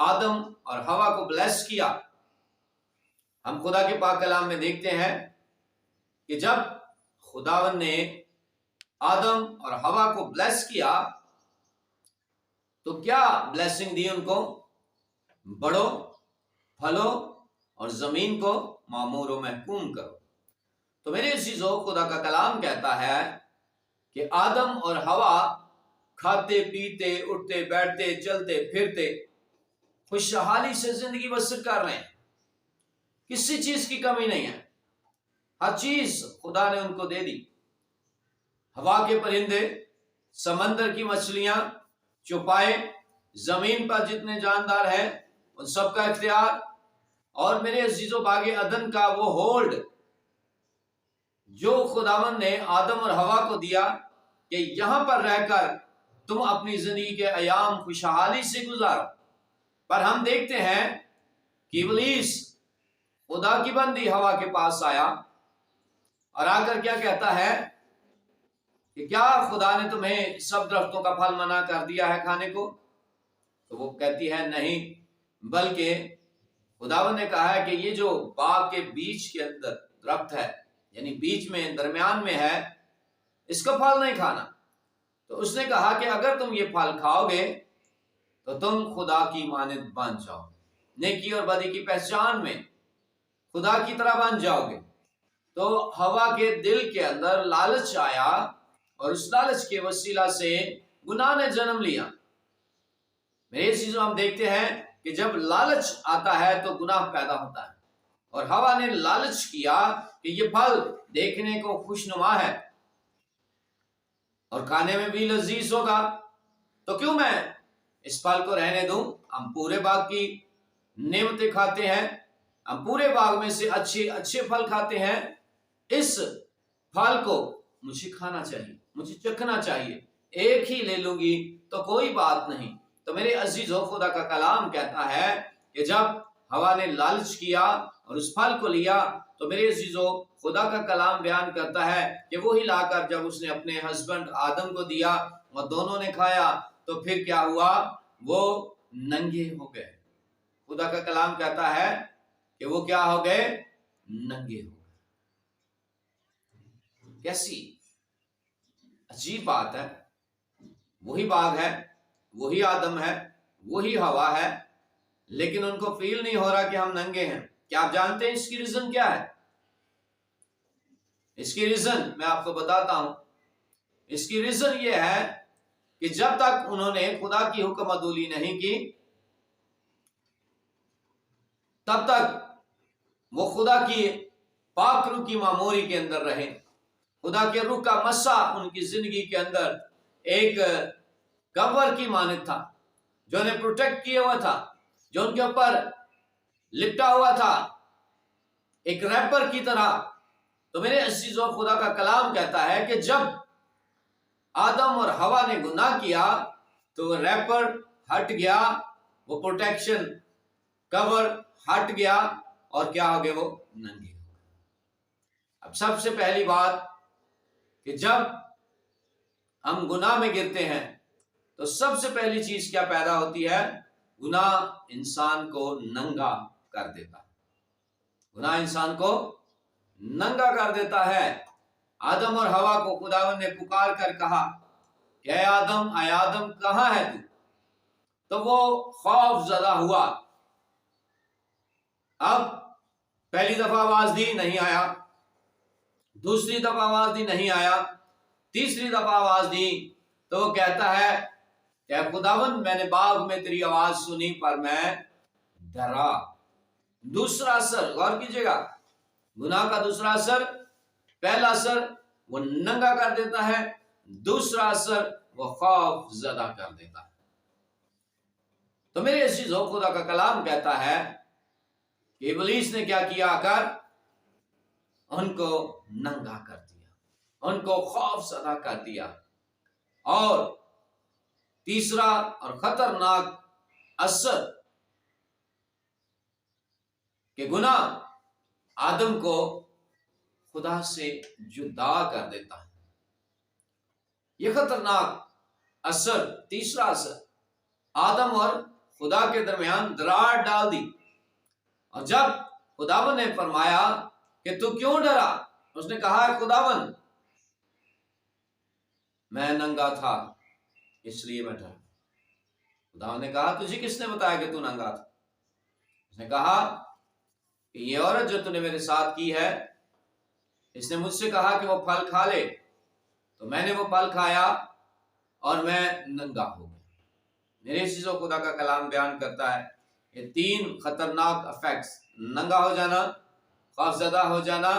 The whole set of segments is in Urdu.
آدم اور ہوا کو بلیس کیا، ہم خدا کے پاک کلام میں دیکھتے ہیں کہ جب خداوند نے آدم اور ہوا کو بلیس کیا تو کیا بلیسنگ دی ان کو؟ بڑھو، پھلو اور زمین کو معمور و محکوم کرو۔ تو میرے عزیزو، خدا کا کلام کہتا ہے کہ آدم اور ہوا کھاتے پیتے اٹھتے بیٹھتے چلتے پھرتے خوشحالی سے زندگی بسر کر رہے ہیں، کسی چیز کی کمی نہیں ہے، ہر چیز خدا نے ان کو دے دی۔ ہوا کے پرندے، سمندر کی مچھلیاں، چوپائے، زمین پر جتنے جاندار ہیں ان سب کا اختیار، اور میرے عزیزو باغ عدن کا وہ ہولڈ جو خداوند نے آدم اور ہوا کو دیا کہ یہاں پر رہ کر تم اپنی زندگی کے ایام خوشحالی سے گزارو۔ پر ہم دیکھتے ہیں کہ ابلیس خدا کی بندی ہوا کے پاس آیا اور آ کر کیا کہتا ہے کہ کیا خدا نے تمہیں سب درختوں کا پھل منع کر دیا ہے کھانے کو؟ تو وہ کہتی ہے نہیں، بلکہ خداوند نے کہا ہے کہ یہ جو باغ کے بیچ کے اندر درخت ہے، یعنی بیچ میں درمیان میں ہے، اس کا پھل نہیں کھانا۔ تو اس نے کہا کہ اگر تم یہ پھل کھاؤ گے تو تم خدا کی مانند بن جاؤ، نیکی اور بدی کی پہچان میں خدا کی طرح بن جاؤ گے۔ تو ہوا کے دل کے اندر لالچ آیا اور اس لالچ کے وسیلہ سے گناہ نے جنم لیا۔ میرے چیزوں ہم دیکھتے ہیں کہ جب لالچ آتا ہے تو گناہ پیدا ہوتا ہے، اور ہوا نے لالچ کیا کہ یہ پھل دیکھنے کو خوشنما ہے اور کھانے میں بھی لذیذ ہوگا، تو کیوں میں اس پھل کو رہنے دوں؟ ہم پورے باغ کی نعمتیں کھاتے ہیں، ہم پورے باغ میں سے اچھے پھل کھاتے ہیں، اس پھل کو مجھے کھانا چاہیے، مجھے چکھنا چاہیے، ایک ہی لے لوں گی تو کوئی بات نہیں۔ تو میرے عزیزو، خدا کا کلام کہتا ہے کہ جب ہوا نے لالچ کیا اور اس پھل کو لیا تو میرے عزیزو، خدا کا کلام بیان کرتا ہے کہ وہی لا کر جب اس نے اپنے ہسبینڈ آدم کو دیا اور دونوں نے کھایا تو پھر کیا ہوا؟ وہ ننگے ہو گئے۔ خدا کا کلام کہتا ہے کہ وہ کیا ہو گئے؟ ننگے ہو گئے۔ کیسی عجیب بات ہے، وہی باغ ہے، وہی آدم ہے، وہی ہوا ہے، لیکن ان کو فیل نہیں ہو رہا کہ ہم ننگے ہیں۔ کیا آپ جانتے ہیں اس کی ریزن کیا ہے؟ اس کی ریزن میں آپ کو بتاتا ہوں۔ اس کی ریزن یہ ہے کہ جب تک انہوں نے خدا کی حکم عدولی نہیں کی تب تک وہ خدا کی پاک روح کی معموری کے اندر رہے۔ خدا کے روح کا مسا ان کی زندگی کے اندر ایک کور کی مانند تھا جو انہیں پروٹیکٹ کیا ہوا تھا، جو ان کے اوپر لپٹا ہوا تھا ایک ریپر کی طرح۔ تو میرے عزیزو، خدا کا کلام کہتا ہے کہ جب آدم اور ہوا نے گناہ کیا تو وہ ریپر ہٹ گیا، وہ پروٹیکشن کور ہٹ گیا، اور کیا ہو گئے؟ وہ ننگے ہو گئے۔ اب سب سے پہلی بات کہ جب ہم گناہ میں گرتے ہیں تو سب سے پہلی چیز کیا پیدا ہوتی ہے؟ گناہ انسان کو ننگا کر دیتا ہے۔ گناہ انسان کو ننگا کر دیتا ہے۔ آدم اور ہوا کو خداوند نے پکار کر کہا کہ اے آدم کہاں ہے تو وہ خوف زدہ ہوا۔ اب پہلی دفعہ آواز دی، نہیں آیا، دوسری دفعہ آواز دی، نہیں آیا، تیسری دفعہ آواز دی تو وہ کہتا ہے کہ اے خداوند، میں نے باغ میں تیری آواز سنی پر میں ڈرا۔ دوسرا اثر غور کیجئے گا، گناہ کا دوسرا اثر، پہلا اثر وہ ننگا کر دیتا ہے، دوسرا اثر وہ خوف زدہ کر دیتا ہے۔ تو میرے عزیزو، خدا کا کلام کہتا ہے کہ ابلیس نے کیا کیا؟ آ کر ان کو ننگا کر دیا، ان کو خوف زدہ کر دیا۔ اور تیسرا اور خطرناک اثر کہ گناہ آدم کو خدا سے جدا کر دیتا ہے۔ یہ خطرناک اثر، تیسرا اثر آدم اور خدا کے درمیان دراڑ ڈال دی. اور جب خداوند نے فرمایا کہ تو کیوں ڈرا، اس نے کہا خداوند میں ننگا تھا اس لیے میں ڈرا. خداوند نے کہا تجھے کس نے بتایا کہ تو ننگا تھا؟ اس نے کہا کہ یہ عورت جو تو نے میرے ساتھ کی ہے، اس نے مجھ سے کہا کہ وہ پھل کھا لے، تو میں نے وہ پھل کھایا اور میں ننگا ہو گیا. میرے عزیزو، خدا کا کلام بیان کرتا ہے یہ 3 خطرناک افیکٹس: ننگا ہو جانا، خوف زدہ ہو جانا،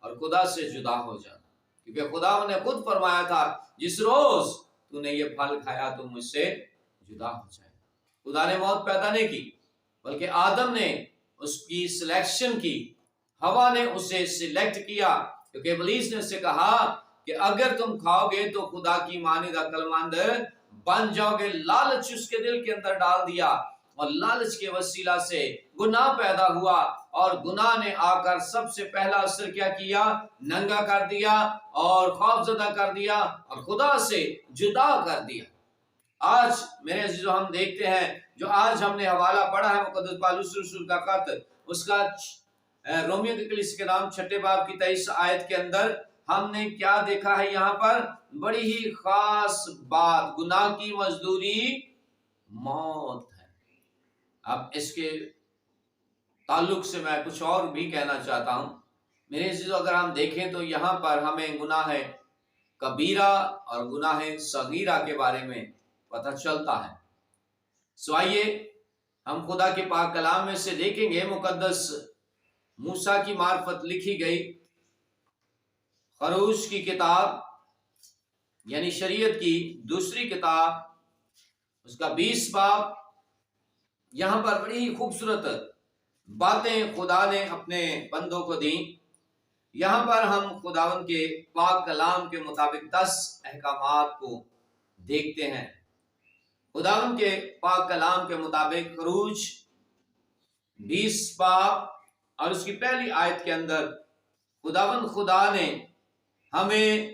اور خدا سے جدا ہو جانا. کیونکہ خدا نے خود فرمایا تھا جس روز تو نے یہ پھل کھایا تو مجھ سے جدا ہو جائے. خدا نے موت پیدا نہیں کی، بلکہ آدم نے اس کی سلیکشن کی. ہوا نے اسے سلیکٹ کیا، کیونکہ ابلیس نے اس سے کہا کہ اگر تم کھاؤ گے تو خدا کی مانند عقلمند بن جاؤ گے. لالچ اس کے دل کے اندر ڈال دیا، اور لالچ کے وسیلہ سے گناہ پیدا ہوا، اور گناہ نے آ کر سب سے پہلا اثر کیا کیا؟ ننگا کر دیا اور خوف زدہ کر دیا اور خدا سے جدا کر دیا. آج میرے عزیزو ہم دیکھتے ہیں، جو آج ہم نے حوالہ پڑھا ہے مقدس پالوس رسول کا خط، اس کا رومیو کی کلیسیا کے نام 6 باب کی 23 آیت کے اندر ہم نے کیا دیکھا ہے؟ یہاں پر بڑی ہی خاص بات، گناہ کی مزدوری موت ہے. اب اس کے تعلق سے میں کچھ اور بھی کہنا چاہتا ہوں. میرے عزیزو، اگر ہم دیکھیں تو یہاں پر ہمیں گناہ کبیرہ اور گناہ صغیرہ کے بارے میں پتہ چلتا ہے. سو آئیے ہم خدا کے پاک کلام میں سے دیکھیں گے. مقدس موسیٰ کی معرفت لکھی گئی خروج کی کتاب، یعنی شریعت کی دوسری کتاب، اس کا 20 باب. یہاں پر بڑی ہی خوبصورت باتیں خدا نے اپنے بندوں کو دیں. یہاں پر ہم خداوند کے پاک کلام کے مطابق 10 احکامات کو دیکھتے ہیں. خداوند کے پاک کلام کے مطابق خروج 20 باب اور اس کی پہلی آیت کے اندر خداوند خدا نے ہمیں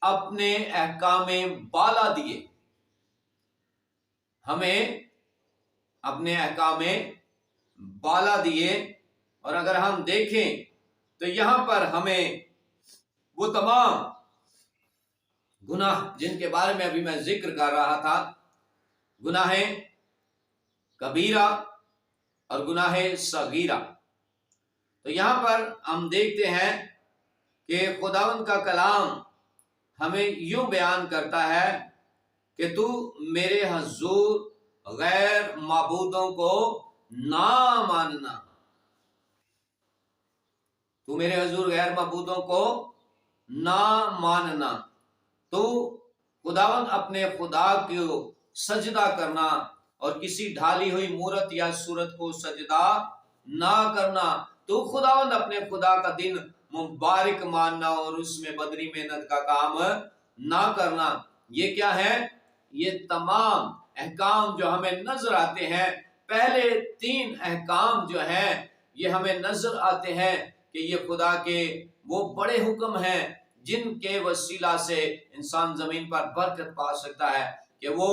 اپنے احکام بالا دیے. ہمیں اپنے احکام بالا دیے، اور اگر ہم دیکھیں تو یہاں پر ہمیں وہ تمام گناہ جن کے بارے میں ابھی میں ذکر کر رہا تھا، گناہ کبیرہ اور گناہ صغیرہ، تو یہاں پر ہم دیکھتے ہیں کہ خداوند کا کلام ہمیں یوں بیان کرتا ہے کہ تو میرے حضور غیر معبودوں کو نہ ماننا. تو میرے حضور غیر معبودوں کو نہ ماننا. تو خداوند اپنے خدا کو سجدہ کرنا اور کسی ڈھالی ہوئی مورت یا صورت کو سجدہ نہ کرنا. تو خداوند اپنے خدا کا دن مبارک ماننا اور اس میں بدری محنت کا کام نہ کرنا. یہ کیا ہے؟ یہ تمام احکام جو ہمیں نظر آتے ہیں، پہلے 3 احکام جو ہیں یہ ہمیں نظر آتے ہیں کہ یہ خدا کے وہ بڑے حکم ہیں جن کے وسیلہ سے انسان زمین پر برکت پا سکتا ہے، کہ وہ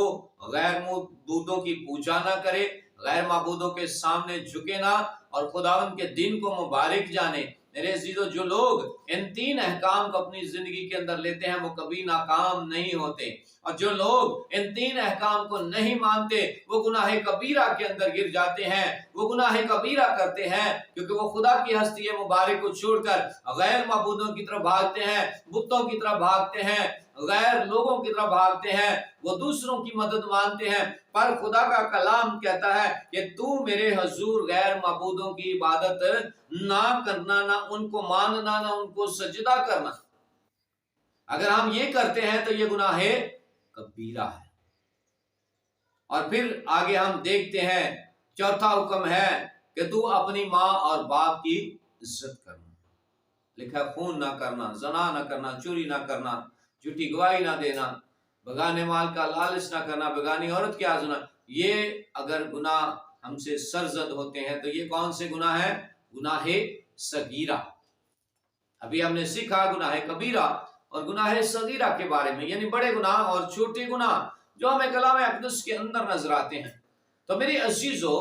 غیر معبودوں کی پوجا نہ کرے، غیر معبودوں کے سامنے جھکے نہ، اور خداوند کے دن کو مبارک جانے. میرے عزیزو، جو لوگ ان 3 احکام کو اپنی زندگی کے اندر لیتے ہیں وہ کبھی ناکام نہیں ہوتے، اور جو لوگ ان 3 احکام کو نہیں مانتے وہ گناہ کبیرہ کے اندر گر جاتے ہیں. وہ گناہ کبیرہ کرتے ہیں کیونکہ وہ خدا کی ہستی مبارک کو چھوڑ کر غیر معبودوں کی طرف بھاگتے ہیں، بتوں کی طرف بھاگتے ہیں، غیر لوگوں کی طرف بھاگتے ہیں، وہ دوسروں کی مدد مانتے ہیں. پر خدا کا کلام کہتا ہے کہ تو میرے حضور غیر معبودوں کی عبادت نہ کرنا، نہ ان کو ماننا، نہ ان کو سجدہ کرنا. اگر ہم یہ کرتے ہیں تو یہ گناہ کبیرہ ہے. اور پھر آگے ہم دیکھتے ہیں 4تھا حکم ہے کہ تو اپنی ماں اور باپ کی عزت کرنا. لکھا خون نہ کرنا، زنا نہ کرنا، چوری نہ کرنا، جھوٹی گواہی نہ دینا، بگانے مال کا لالچ نہ کرنا، بگانی عورت کی آزنا. یہ اگر گناہ ہم سے سرزد ہوتے ہیں تو یہ کون سے گناہ ہیں؟ گناہ صغیرہ. ابھی ہم نے سیکھا گناہ کبیرہ اور گناہ صغیرہ کے بارے میں، یعنی بڑے گناہ اور چھوٹے گناہ جو ہمیں کلام اقدس کے اندر نظر آتے ہیں. تو میری عزیزو،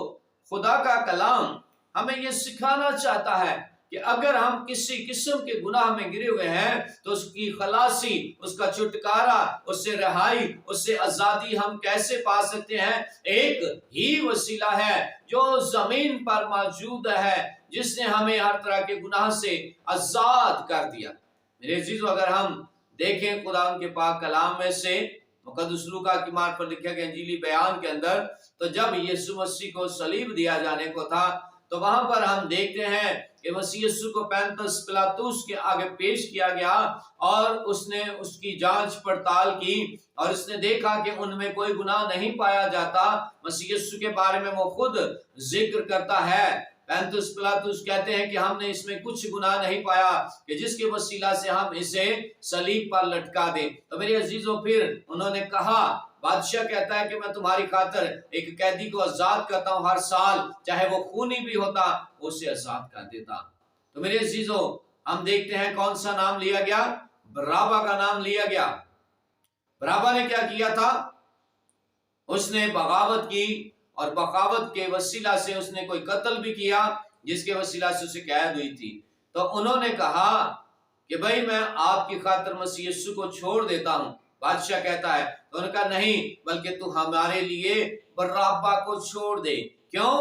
خدا کا کلام ہمیں یہ سکھانا چاہتا ہے کہ اگر ہم کسی قسم کے گناہ میں گرے ہوئے ہیں تو اس کی خلاصی، اس کا چھٹکارا، اس سے رہائی، اس سے آزادی ہم کیسے پا سکتے ہیں؟ ایک ہی وسیلہ ہے جو زمین پر موجود ہے، جس نے ہمیں ہر طرح کے گناہ سے آزاد کر دیا۔ میرے عزیزو، اگر ہم دیکھیں خدا ان کے پاک کلام میں سے مقدس لوکا کی مارک پر لکھا گیا انجیلی بیان کے اندر، تو جب یسوع مسیح کو صلیب دیا جانے کو تھا تو وہاں پر ہم دیکھتے ہیں کہ مسیح یسوع کو پینتس پلاطس کے آگے پیش کیا گیا، اور اس نے اس کی جانچ پڑتال کی، اور اس نے دیکھا کہ ان میں کوئی گناہ نہیں پایا جاتا۔ مسیح یسوع کے بارے میں وہ خود ذکر کرتا ہے، پینتس پلاطس کہتے ہیں کہ ہم نے اس میں کچھ گناہ نہیں پایا کہ جس کے وسیلہ سے ہم اسے صلیب پر لٹکا دیں۔ تو میرے عزیزوں، پھر انہوں نے کہا، بادشاہ کہتا ہے کہ میں تمہاری خاطر ایک قیدی کو آزاد کرتا ہوں ہر سال، چاہے وہ خونی بھی ہوتا اسے آزاد کر دیتا۔ تو میرے عزیزوں، ہم دیکھتے ہیں کون سا نام لیا گیا؟ بارابا کا نام لیا گیا۔ بارابا نے کیا کیا تھا؟ اس نے بغاوت کی، اور بغاوت کے وسیلہ سے اس نے کوئی قتل بھی کیا جس کے وسیلہ سے اسے قید ہوئی تھی۔ تو انہوں نے کہا کہ بھائی میں آپ کی خاطر مسیح یسوع کو چھوڑ دیتا ہوں۔ بادشاہ کہتا ہے، تو انہوں نے کہا نہیں، بلکہ تو ہمارے لیے بارابا کو چھوڑ دے۔ کیوں؟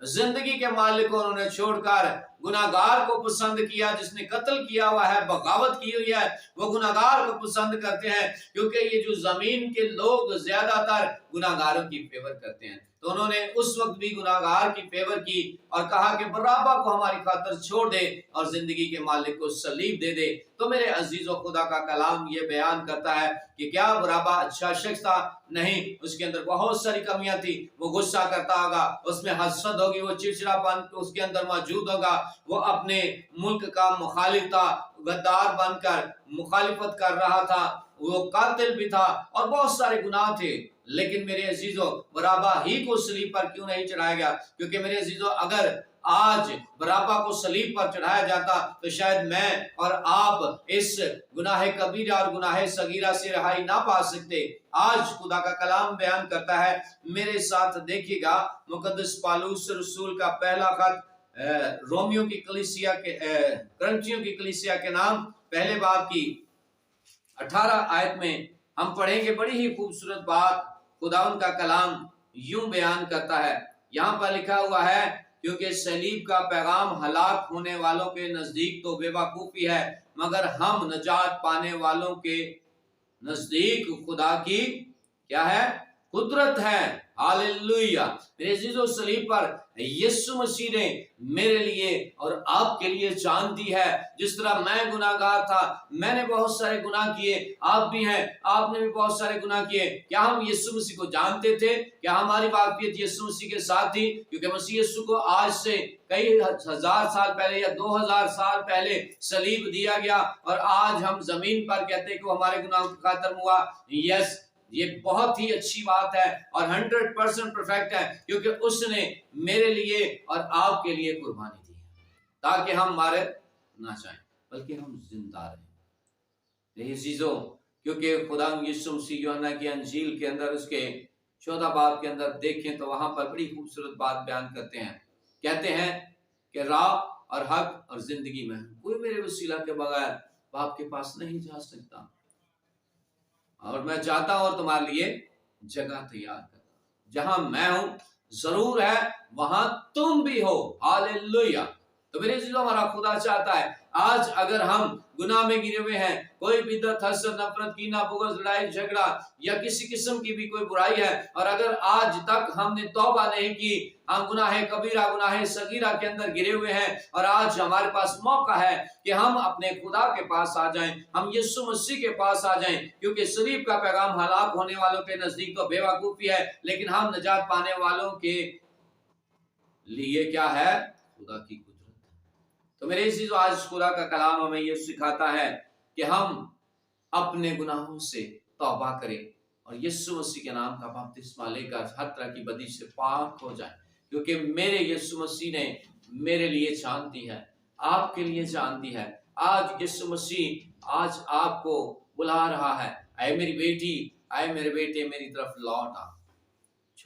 زندگی کے مالک کو انہوں نے چھوڑ کر گناہگار کو پسند کیا، جس نے قتل کیا ہوا ہے، بغاوت کی ہوئی ہے، وہ گناہگار کو پسند کرتے ہیں، کیونکہ یہ جو زمین کے لوگ زیادہ تر گناہگاروں کی فیور کرتے ہیں۔ تو انہوں نے اس وقت بھی گناہگار کی فیور کی اور کہا کہ بارابا کو ہماری خاطر چھوڑ دے اور زندگی کے مالک کو صلیب دے دے۔ تو میرے عزیزو، خدا کا کلام یہ بیان کرتا ہے کہ کیا بارابا اچھا شخص تھا؟ نہیں، اس کے اندر بہت ساری کمیاں تھی۔ وہ غصہ کرتا ہوگا، اس میں حسد ہوگی، وہ چڑچڑاپن اس کے اندر موجود ہوگا، وہ اپنے ملک کا مخالف تھا، غدار بن کر مخالفت کر رہا تھا، وہ قاتل بھی تھا، اور بہت سارے گناہ تھے۔ لیکن میرے عزیزو، بارابا ہی کو صلیب پر کیوں نہیں چڑھایا گیا؟ کیونکہ میرے عزیزو، اگر آج بارابا کو صلیب پر چڑھایا جاتا تو شاید میں اور آپ اس گناہ کبیرہ اور گناہ صغیرہ سے رہائی نہ پا سکتے۔ آج خدا کا کلام بیان کرتا ہے، میرے ساتھ دیکھیے گا، مقدس پالوس رسول کا پہلا خط رومیو کی کلیسیا کے کرنچیوں کی کلیسیا کے نام پہلے باب کی 18 آیت میں ہم پڑھیں گے۔ بڑی ہی خوبصورت بات خداوند کا کلام یوں بیان کرتا ہے۔ یہاں پر لکھا ہوا ہے، کیونکہ صلیب کا پیغام ہلاک ہونے والوں کے نزدیک تو بے وقوفی ہے، مگر ہم نجات پانے والوں کے نزدیک خدا کی کیا ہے؟ قدرت ہے۔ ہاللویہ۔ میرے عزیزو، صلیب پر یسوع مسیح نے میرے لیے اور آپ کے لیے جان دی ہے۔ جس طرح میں گناہگار تھا، میں نے بہت سارے گناہ کیے، آپ بھی ہیں، آپ نے بھی بہت سارے گناہ کیے۔ کیا ہم یسوع مسیح کو جانتے تھے؟ کیا ہماری واقفیت یسوع مسیح کے ساتھ تھی؟ کیونکہ مسیح یسوع کو آج سے کئی ہزار سال پہلے یا 2000 سال پہلے صلیب دیا گیا، اور آج ہم زمین پر کہتے ہیں کہ وہ ہمارے گناہوں کا خاتمہ ہوا۔ یس، یہ بہت ہی اچھی بات ہے اور 100% پرفیکٹ ہے، کیونکہ اس نے میرے لیے اور آپ کے لیے قربانی دی ہے تاکہ ہم مارے نہ جائیں بلکہ ہم زندہ رہیں۔ یہ عزیزوں، کیونکہ خدا یسوع مسیح یوحنا کی انجیل کے اندر اس کے 14 باب کے اندر دیکھیں تو وہاں پر بڑی خوبصورت بات بیان کرتے ہیں۔ کہتے ہیں کہ راہ اور حق اور زندگی میں کوئی میرے وسیلہ کے بغیر باپ کے پاس نہیں جا سکتا، اور میں چاہتا ہوں اور تمہارے لیے جگہ تیار کرتا۔ جہاں میں ہوں ضرور ہے وہاں تم بھی ہو۔ ہاللویہ۔ تو میرے عزیزو، ہمارا خدا چاہتا ہے آج اگر ہم گناہ میں گرے ہوئے ہیں، کوئی بدعت، حسد، نفرت، کینہ، بغض، لڑائی جھگڑا یا کسی قسم کی بھی کوئی برائی ہے، اور اگر آج تک ہم نے توبہ نہیں کی، ہم گناہ کبیرہ، گناہ صغیرہ کے اندر گرے ہوئے ہیں، اور آج ہمارے پاس موقع ہے کہ ہم اپنے خدا کے پاس آ جائیں، ہم یسوع مسیح کے پاس آ جائیں، کیونکہ صلیب کا پیغام ہلاک ہونے والوں کے نزدیک تو بے وقوفی ہے، لیکن ہم نجات پانے والوں کے لیے کیا ہے؟ خدا کی قدرت۔ تو میرے عزیزو، آج خدا کا کلام ہمیں یہ سکھاتا ہے کہ ہم اپنے گناہوں سے توبہ کریں اور یسوع مسیح کے نام کا بپتسمہ لے کر ہر طرح کی بدی سے پاک ہو جائیں، کیونکہ میرے یسوع مسیح نے میرے لیے جان دی ہے، آپ کے لیے جان دی ہے۔ آج یسوع مسیح آج آپ کو بلا رہا ہے، اے میری بیٹی، اے میرے بیٹے، میری طرف لوٹ آ،